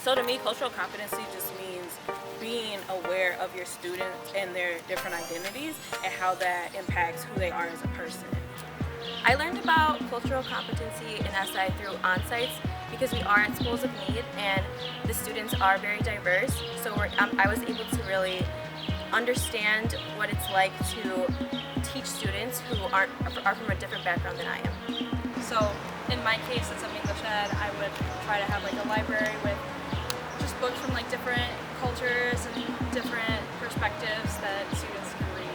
So to me, cultural competency just means being aware of your students and their different identities and how that impacts who they are as a person. I learned about cultural competency in SI through on-sites because we are in schools of need and the students are very diverse. So I was able to really understand what it's like to teach students who are from a different background than I am. So in my case, since I'm English ed, I would try to have like a library with just books from like different cultures and different perspectives that students can read.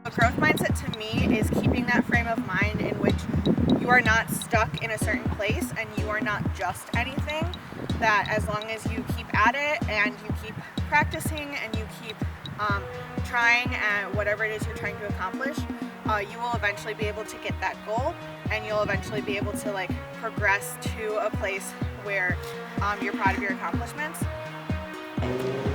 A growth mindset to me is keeping that frame of mind in which you are not stuck in a certain place and you are not just anything, that as long as you keep at it and you keep practicing and you keep trying at whatever it is you're trying to accomplish, you will eventually be able to get that goal and you'll eventually be able to like progress to a place where you're proud of your accomplishments.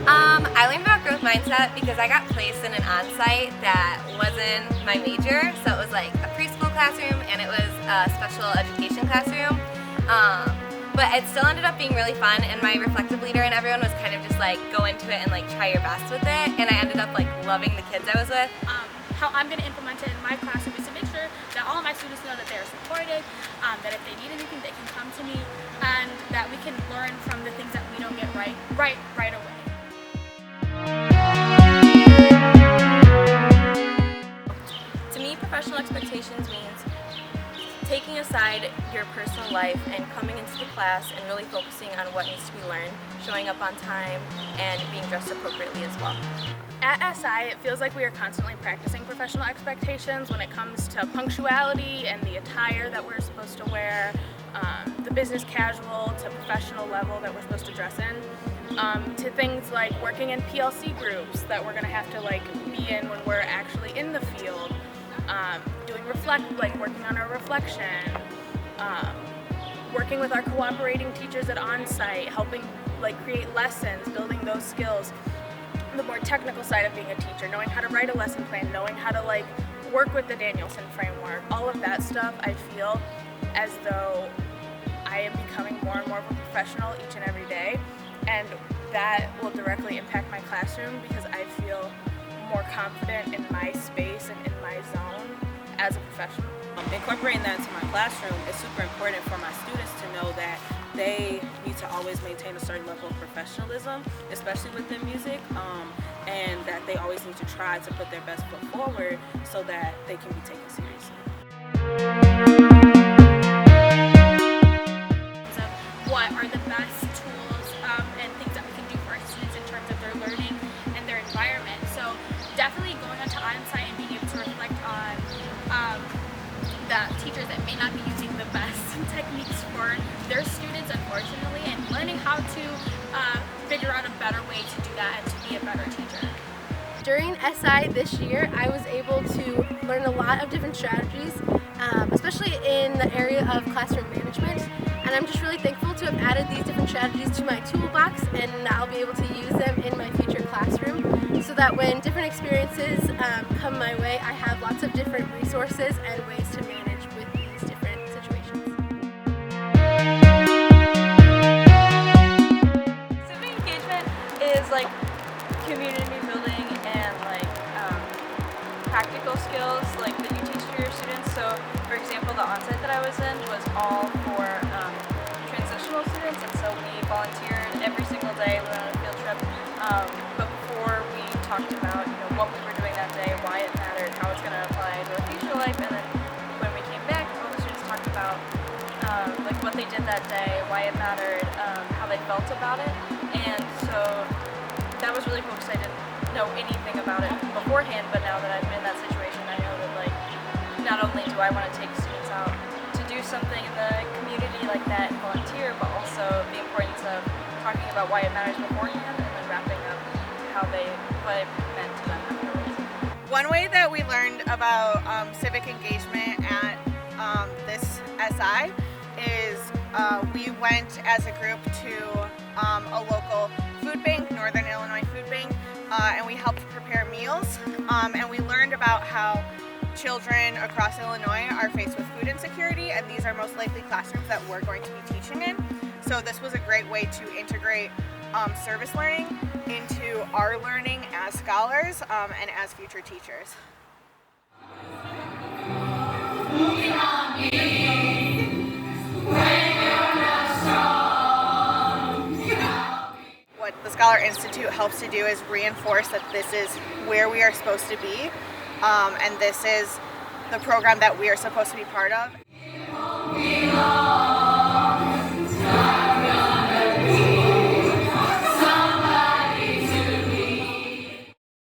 I learned about growth mindset because I got placed in an on-site that wasn't my major, so it was like a preschool classroom and it was a special education classroom. But it still ended up being really fun, and my reflective leader and everyone was kind of just like go into it and like try your best with it, and I ended up like loving the kids I was with. How I'm going to implement it in my classroom is to make sure that all of my students know that they are supported, that if they need anything they can come to me, and that we can learn from the things that we don't get right away. To me, professional expectations means taking aside your personal life and coming into the class and really focusing on what needs to be learned, showing up on time, and being dressed appropriately as well. At SI, it feels like we are constantly practicing professional expectations when it comes to punctuality and the attire that we're supposed to wear, the business casual to professional level that we're supposed to dress in, to things like working in PLC groups that we're going to have to like be in when we're actually in the field, doing working on our reflection, working with our cooperating teachers at on-site, helping like create lessons, building those skills. The more technical side of being a teacher, knowing how to write a lesson plan, knowing how to like work with the Danielson framework, all of that stuff, I feel as though I am becoming more and more of a professional each and every day, and that will directly impact my classroom because I feel more confident in my space and in my zone as a professional. Incorporating that into my classroom is super important for my students to know that they need to always maintain a certain level of professionalism, especially within music, and that they always need to try to put their best foot forward so that they can be taken seriously. So what are the best tools and things that we can do for our students in terms of their learning and their environment? So definitely going onto on-site and being able to reflect on the teachers that may not be using the best techniques for their students, unfortunately, and learning how to figure out a better way to do that and to be a better teacher. During SI this year, I was able to learn a lot of different strategies, especially in the area of classroom management. And I'm just really thankful to have added these different strategies to my toolbox, and I'll be able to use them in my future classroom so that when different experiences come my way, I have lots of different resources and ways to manage with these different situations. Civic engagement is like community building and like practical skills like that you teach to your students. So for example, the onsite that I was in was all for transitional students, and so we volunteered every single day. We went on a field trip, but before we talked about what we were doing that day, why it mattered, how it's going to apply to our future life, and then when we came back, all the students talked about like what they did that day, why it mattered, how they felt about it, and so that was really cool because I didn't know anything about it beforehand, but now that I'm in that situation, I know that like not only do I want to take students out to do something in the community like that and volunteer, but also the importance of talking about why it matters beforehand and then wrapping up what it meant to them afterwards. One way that we learned about civic engagement at this SI is we went as a group to a local food bank, Northern Illinois Food Bank, and we helped prepare meals, and we learned about how children across Illinois are faced with food insecurity, and these are most likely classrooms that we're going to be teaching in. So this was a great way to integrate service learning into our learning as scholars and as future teachers. What the Scholar Institute helps to do is reinforce that this is where we are supposed to be, and this is the program that we are supposed to be part of.